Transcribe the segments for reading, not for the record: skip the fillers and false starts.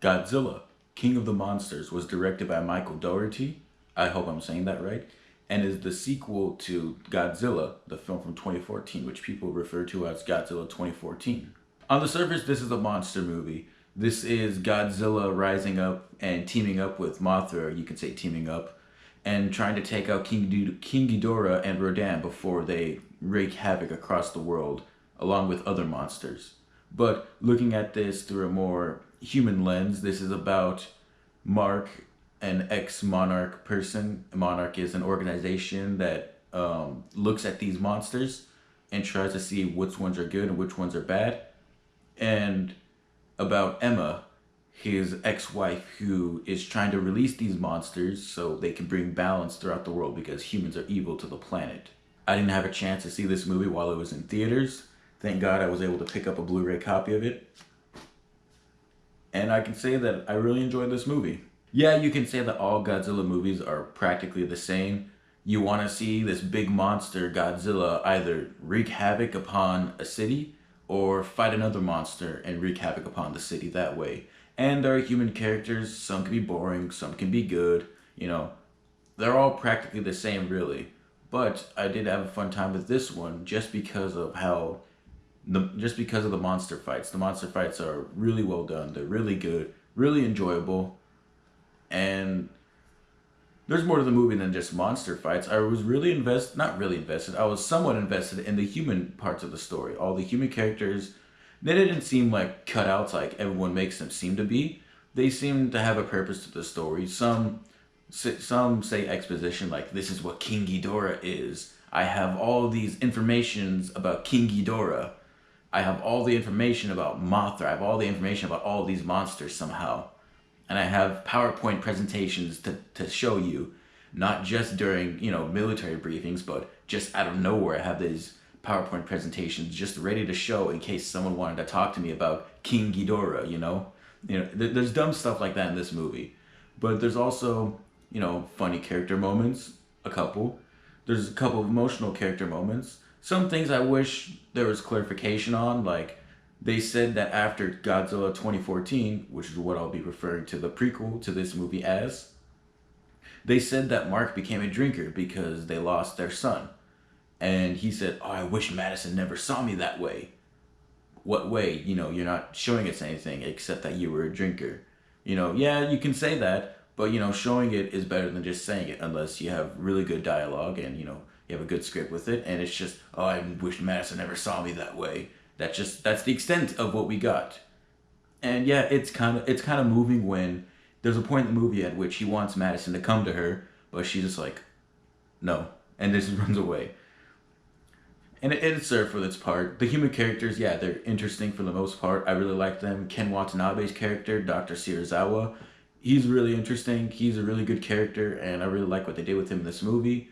Godzilla, King of the Monsters was directed by Michael Dougherty. I hope I'm saying that right. And is the sequel to Godzilla, the film from 2014, which people refer to as Godzilla 2014. On the surface, this is a monster movie. This is Godzilla rising up and teaming up with Mothra, you could say teaming up, and trying to take out King Ghidorah and Rodan before they wreak havoc across the world, along with other monsters. But looking at this through a more human lens, this is about Mark, an ex-Monarch person. Monarch is an organization that looks at these monsters and tries to see which ones are good and which ones are bad. And about Emma, his ex-wife, who is trying to release these monsters so they can bring balance throughout the world because humans are evil to the planet. I didn't have a chance to see this movie while it was in theaters. Thank God I was able to pick up a Blu-ray copy of it. And I can say that I really enjoyed this movie. Yeah, you can say that all Godzilla movies are practically the same. You want to see this big monster, Godzilla, either wreak havoc upon a city or fight another monster and wreak havoc upon the city that way. And there are human characters, some can be boring, some can be good, you know. They're all practically the same, really. But I did have a fun time with this one just because of the monster fights. The monster fights are really well done. They're really good, really enjoyable. And there's more to the movie than just monster fights. I was really not really invested. I was somewhat invested in the human parts of the story. All the human characters, they didn't seem like cutouts like everyone makes them seem to be. They seem to have a purpose to the story. Some say exposition, like this is what King Ghidorah is. I have all these informations about King Ghidorah. I have all the information about Mothra. I have all the information about all these monsters somehow. And I have PowerPoint presentations to show you, not just during, military briefings, but just out of nowhere I have these PowerPoint presentations just ready to show in case someone wanted to talk to me about King Ghidorah, There's dumb stuff like that in this movie. But there's also, funny character moments, a couple. There's a couple of emotional character moments. Some things I wish there was clarification on, like they said that after Godzilla 2014, which is what I'll be referring to the prequel to this movie as, they said that Mark became a drinker because they lost their son. And he said, oh, I wish Madison never saw me that way. What way? You're not showing us anything except that you were a drinker. Yeah, you can say that, but, showing it is better than just saying it unless you have really good dialogue and, you have a good script with it. And it's just, oh, I wish Madison never saw me that way. That's the extent of what we got. And yeah, it's kind of moving when there's a point in the movie at which he wants Madison to come to her, but she's just like, no, and just runs away. And it served for its part. The human characters, yeah, they're interesting for the most part. I really like them. Ken Watanabe's character, Dr. Serizawa, he's really interesting. He's a really good character, and I really like what they did with him in this movie.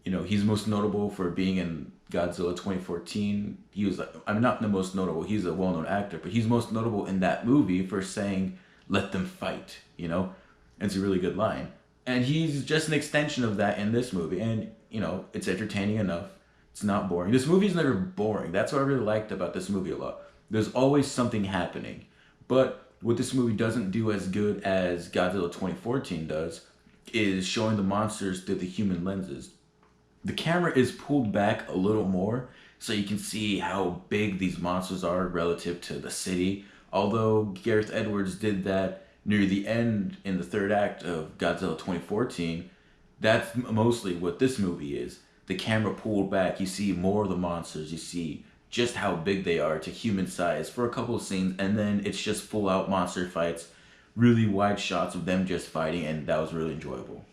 He's most notable for being in Godzilla 2014. He was, not the most notable, he's a well-known actor, but he's most notable in that movie for saying, let them fight, And it's a really good line. And he's just an extension of that in this movie. And, it's entertaining enough. It's not boring. This movie's never boring. That's what I really liked about this movie a lot. There's always something happening. But what this movie doesn't do as good as Godzilla 2014 does is showing the monsters through the human lenses. The camera is pulled back a little more so you can see how big these monsters are relative to the city. Although Gareth Edwards did that near the end in the third act of Godzilla 2014, that's mostly what this movie is. The camera pulled back, you see more of the monsters, you see just how big they are to human size for a couple of scenes, and then it's just full out monster fights, really wide shots of them just fighting, and that was really enjoyable.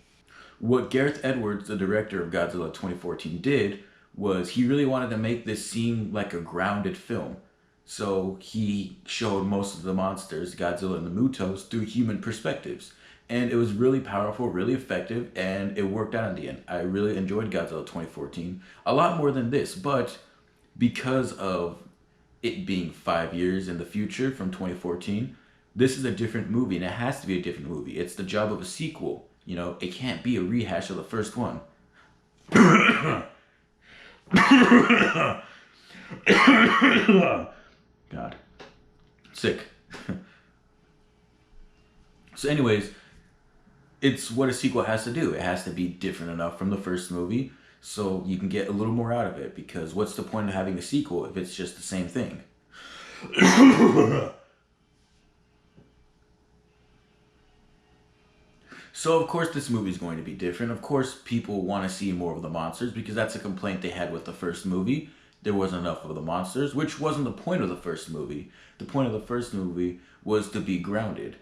What Gareth Edwards, the director of Godzilla 2014, did was he really wanted to make this seem like a grounded film. So he showed most of the monsters, Godzilla and the Mutos, through human perspectives. And it was really powerful, really effective, and it worked out in the end. I really enjoyed Godzilla 2014, a lot more than this, but because of it being 5 years in the future from 2014, this is a different movie, and it has to be a different movie. It's the job of a sequel. It can't be a rehash of the first one. God. Sick. So, anyways, it's what a sequel has to do. It has to be different enough from the first movie so you can get a little more out of it. Because what's the point of having a sequel if it's just the same thing? So, of course, this movie is going to be different. Of course, people want to see more of the monsters because that's a complaint they had with the first movie. There wasn't enough of the monsters, which wasn't the point of the first movie. The point of the first movie was to be grounded.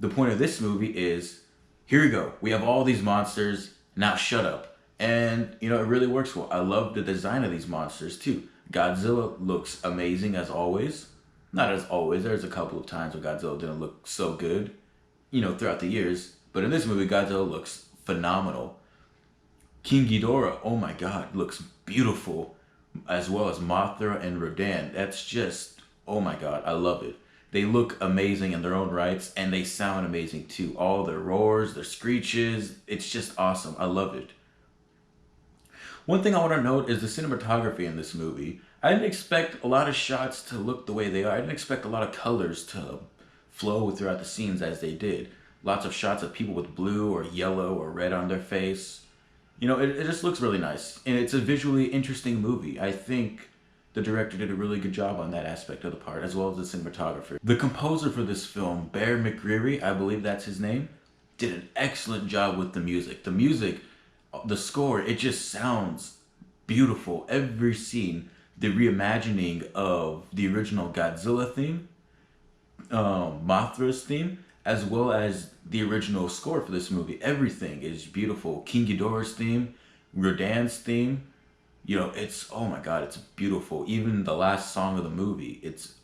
The point of this movie is here we go. We have all these monsters. Now shut up. And, you know, it really works well. I love the design of these monsters, too. Godzilla looks amazing as always. Not as always. There's a couple of times where Godzilla didn't look so good, you know, throughout the years. But in this movie, Godzilla looks phenomenal. King Ghidorah, oh my god, looks beautiful. As well as Mothra and Rodan. That's just, oh my god, I love it. They look amazing in their own rights, and they sound amazing too. All their roars, their screeches, it's just awesome. I love it. One thing I want to note is the cinematography in this movie. I didn't expect a lot of shots to look the way they are. I didn't expect a lot of colors to flow throughout the scenes as they did. Lots of shots of people with blue or yellow or red on their face. You know, it just looks really nice. And it's a visually interesting movie. I think the director did a really good job on that aspect of the part, as well as the cinematographer. The composer for this film, Bear McCreary, I believe that's his name, did an excellent job with the music. The music, the score, it just sounds beautiful. Every scene, the reimagining of the original Godzilla theme, Mothra's theme, as well as the original score for this movie. Everything is beautiful. King Ghidorah's theme, Rodan's theme, you know, it's, oh my god, it's beautiful. Even the last song of the movie, it's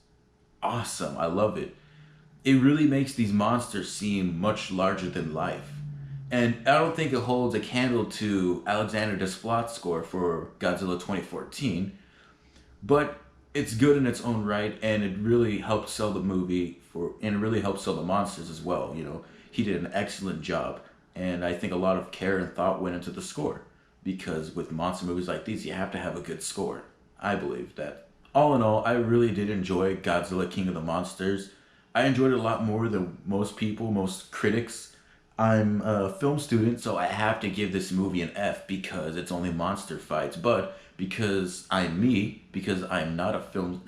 awesome. I love it. It really makes these monsters seem much larger than life. And I don't think it holds a candle to Alexander Desplat's score for Godzilla 2014, but it's good in its own right, and it really helped sell the movie and it really helped sell the monsters as well. You know, he did an excellent job, and I think a lot of care and thought went into the score because with monster movies like these, you have to have a good score. I believe that. All in all, I really did enjoy Godzilla King of the Monsters. I enjoyed it a lot more than most people, most critics. I'm a film student, so I have to give this movie an F because it's only monster fights. But because I'm me, because I'm not a film,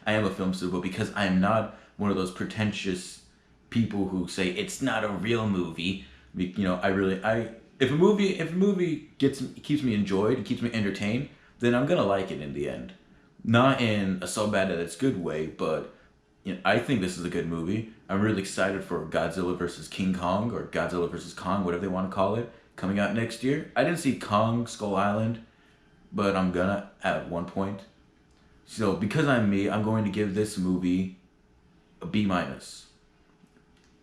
I am a film student, but because I'm not one of those pretentious people who say it's not a real movie, you know, if a movie keeps me enjoyed, keeps me entertained, then I'm gonna like it in the end. Not in a so bad that it's good way, but you know, I think this is a good movie. I'm really excited for Godzilla versus King Kong, or Godzilla versus Kong, whatever they want to call it, coming out next year. I didn't see Kong Skull Island, but I'm gonna at one point. So because I'm me, I'm going to give this movie a B minus.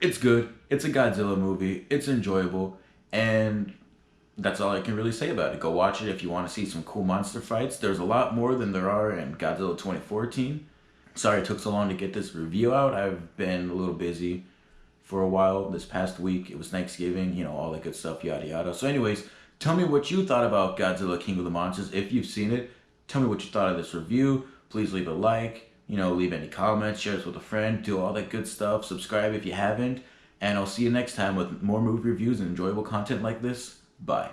It's good. It's a Godzilla movie. It's enjoyable, and that's all I can really say about it. Go watch it if you want to see some cool monster fights. There's a lot more than there are in Godzilla 2014. Sorry it took so long to get this review out. I've been a little busy for a while this past week. It was Thanksgiving, you know, all that good stuff, yada yada. So anyways, tell me what you thought about Godzilla King of the Monsters. If you've seen it, tell me what you thought of this review. Please leave a like, you know, leave any comments, share this with a friend, do all that good stuff. Subscribe if you haven't. And I'll see you next time with more movie reviews and enjoyable content like this. Bye.